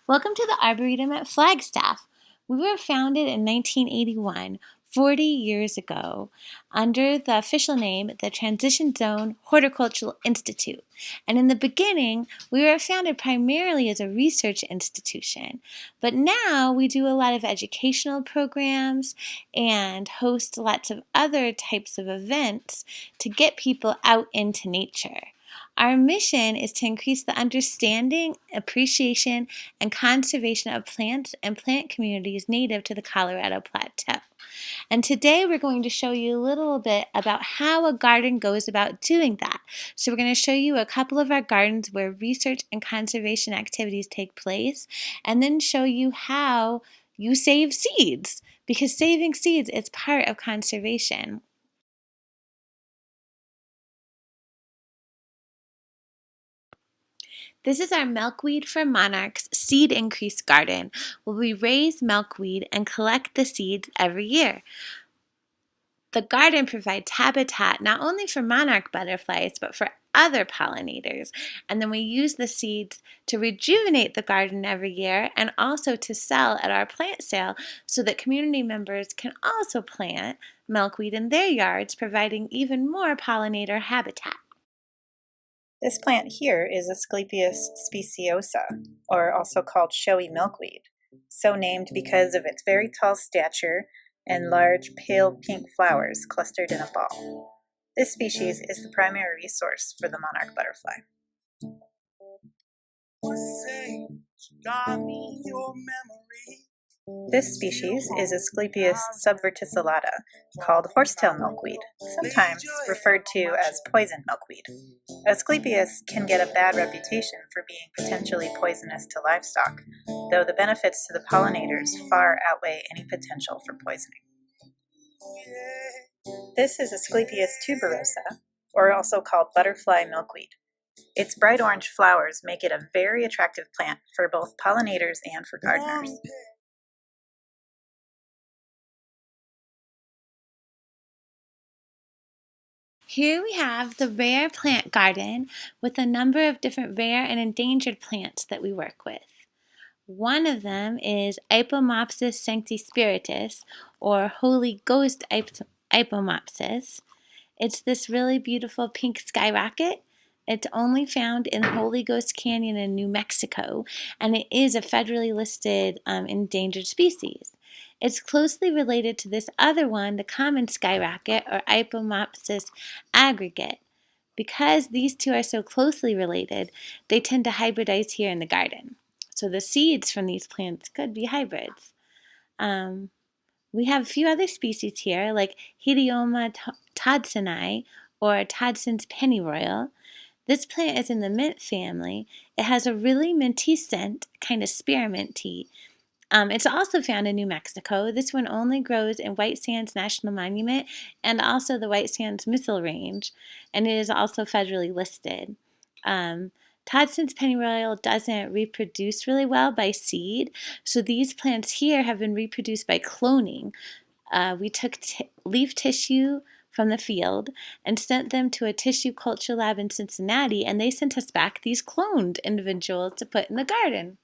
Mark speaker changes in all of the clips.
Speaker 1: Welcome to the Arboretum at Flagstaff. We were founded in 1981, 40 years ago, under the official name the Transition Zone Horticultural Institute. And in the beginning, we were founded primarily as a research institution. But now we do a lot of educational programs and host lots of other types of events to get people out into nature. Our mission is to increase the understanding, appreciation, and conservation of plants and plant communities native to the Colorado Plateau. And today we're going to show you a little bit about how a garden goes about doing that. So we're going to show you a couple of our gardens where research and conservation activities take place, and then show you how you save seeds, because saving seeds is part of conservation. This is our Milkweed for Monarchs seed increase garden, where we raise milkweed and collect the seeds every year. The garden provides habitat not only for monarch butterflies, but for other pollinators. And then we use the seeds to rejuvenate the garden every year and also to sell at our plant sale so that community members can also plant milkweed in their yards, providing even more pollinator habitat.
Speaker 2: This plant here is Asclepias speciosa, or also called showy milkweed, so named because of its very tall stature and large pale pink flowers clustered in a ball. This species is the primary resource for the monarch butterfly. This species is Asclepias subverticillata, called horsetail milkweed, sometimes referred to as poison milkweed. Asclepias can get a bad reputation for being potentially poisonous to livestock, though the benefits to the pollinators far outweigh any potential for poisoning. This is Asclepias tuberosa, or also called butterfly milkweed. Its bright orange flowers make it a very attractive plant for both pollinators and for gardeners.
Speaker 1: Here we have the rare plant garden with a number of different rare and endangered plants that we work with. One of them is Ipomopsis sancti spiritus, or Holy Ghost Ipomopsis. It's this really beautiful pink skyrocket. It's only found in Holy Ghost Canyon in New Mexico, and it is a federally listed endangered species. It's closely related to this other one, the common skyrocket, or Ipomopsis aggregate. Because these two are so closely related, they tend to hybridize here in the garden. So the seeds from these plants could be hybrids. We have a few other species here, like Hedioma todsoni, or Todson's pennyroyal. This plant is in the mint family. It has a really minty scent, kind of spearminty. It's also found in New Mexico. This one only grows in White Sands National Monument and also the White Sands Missile Range, and it is also federally listed. Todson's pennyroyal doesn't reproduce really well by seed, so these plants here have been reproduced by cloning. We took leaf tissue from the field and sent them to a tissue culture lab in Cincinnati, and they sent us back these cloned individuals to put in the garden.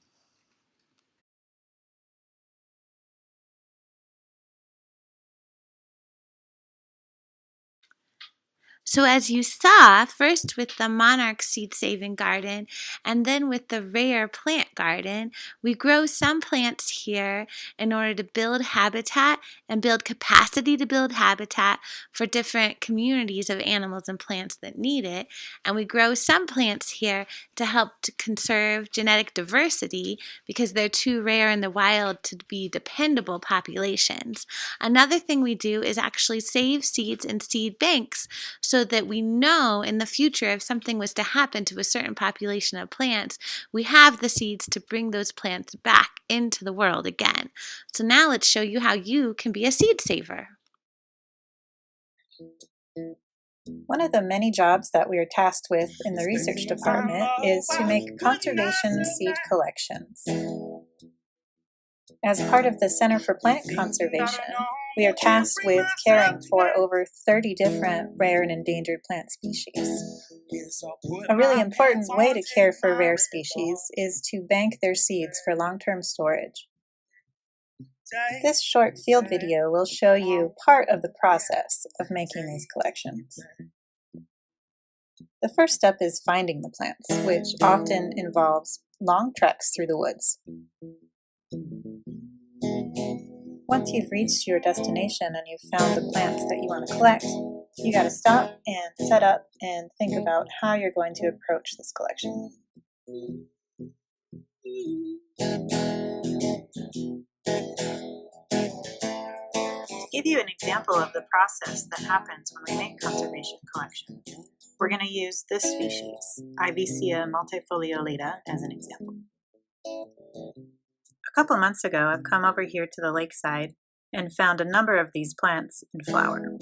Speaker 1: So as you saw, first with the monarch seed-saving garden and then with the rare plant garden, we grow some plants here in order to build habitat and build capacity to build habitat for different communities of animals and plants that need it. And we grow some plants here to help to conserve genetic diversity because they're too rare in the wild to be dependable populations. Another thing we do is actually save seeds in seed banks so that we know in the future if something was to happen to a certain population of plants, we have the seeds to bring those plants back into the world again. So now let's show you how you can be a seed saver.
Speaker 2: One of the many jobs that we are tasked with in the research department is to make conservation seed collections. As part of the Center for Plant Conservation, We are tasked with caring for over 30 different rare and endangered plant species. A really important way to care for rare species is to bank their seeds for long-term storage. This short field video will show you part of the process of making these collections. The first step is finding the plants, which often involves long treks through the woods. Once you've reached your destination and you've found the plants that you want to collect, you got to stop and set up and think about how you're going to approach this collection. To give you an example of the process that happens when we make conservation collections, we're going to use this species, Ibisia multifoliolata, as an example. A couple months ago, I've come over here to the lakeside and found a number of these plants in flower.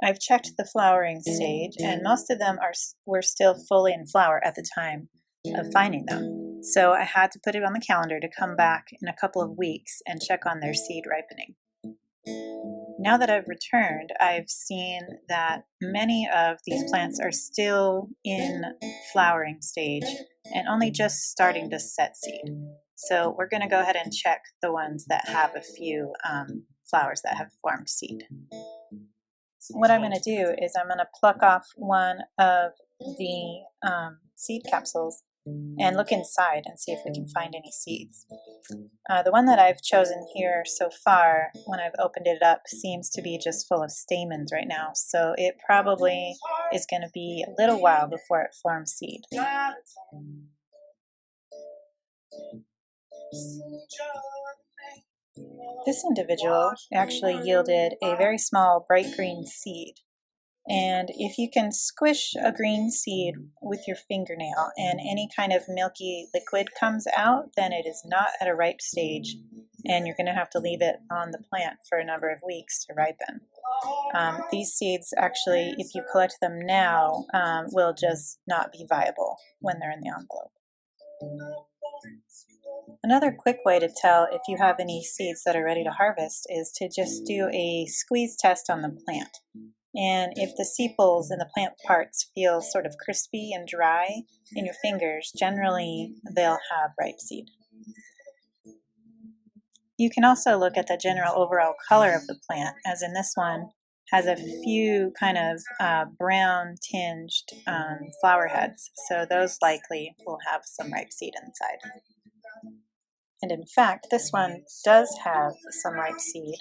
Speaker 2: I've checked the flowering stage, and most of them were still fully in flower at the time of finding them. So I had to put it on the calendar to come back in a couple of weeks and check on their seed ripening. Now that I've returned, I've seen that many of these plants are still in flowering stage and only just starting to set seed. So we're going to go ahead and check the ones that have a few flowers that have formed seed. What I'm going to do is I'm going to pluck off one of the seed capsules and look inside and see if we can find any seeds. The one that I've chosen here so far, when I've opened it up, seems to be just full of stamens right now, so it probably is going to be a little while before it forms seed. This individual actually yielded a very small bright green seed. And if you can squish a green seed with your fingernail and any kind of milky liquid comes out, then it is not at a ripe stage, and you're going to have to leave it on the plant for a number of weeks to ripen. These seeds actually, if you collect them now, will just not be viable when they're in the envelope. Another quick way to tell if you have any seeds that are ready to harvest is to just do a squeeze test on the plant. And if the sepals and the plant parts feel sort of crispy and dry in your fingers, generally they'll have ripe seed. You can also look at the general overall color of the plant, as in this one has a few kind of brown tinged flower heads, so those likely will have some ripe seed inside. And in fact, this one does have some ripe seed.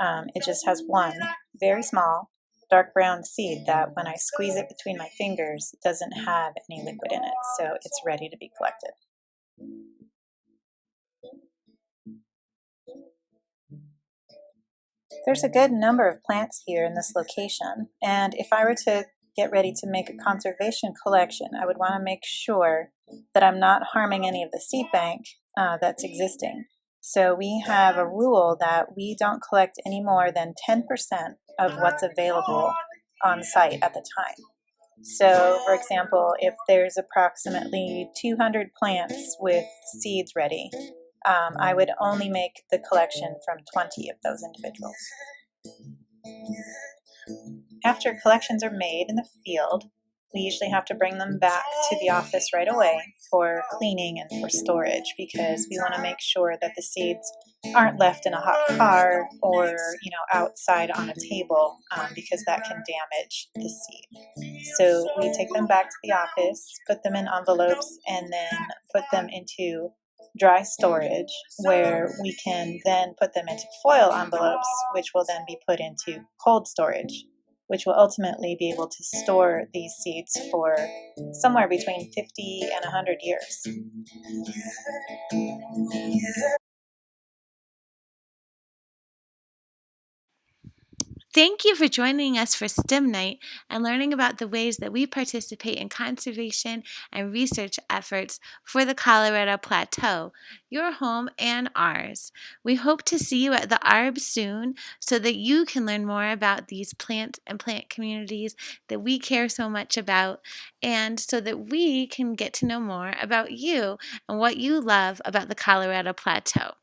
Speaker 2: It just has one very small dark brown seed that when I squeeze it between my fingers doesn't have any liquid in it, so it's ready to be collected. There's a good number of plants here in this location, and if I were to get ready to make a conservation collection, I would want to make sure that I'm not harming any of the seed bank that's existing. So we have a rule that we don't collect any more than 10% of what's available on site at the time. So, for example, if there's approximately 200 plants with seeds ready, I would only make the collection from 20 of those individuals. After collections are made in the field, we usually have to bring them back to the office right away for cleaning and for storage, because we want to make sure that the seeds aren't left in a hot car or outside on a table, because that can damage the seed. So we take them back to the office, put them in envelopes, and then put them into dry storage, where we can then put them into foil envelopes, which will then be put into cold storage, which will ultimately be able to store these seeds for somewhere between 50 and 100 years.
Speaker 1: Thank you for joining us for STEM Night and learning about the ways that we participate in conservation and research efforts for the Colorado Plateau, your home and ours. We hope to see you at the ARB soon so that you can learn more about these plants and plant communities that we care so much about, and so that we can get to know more about you and what you love about the Colorado Plateau.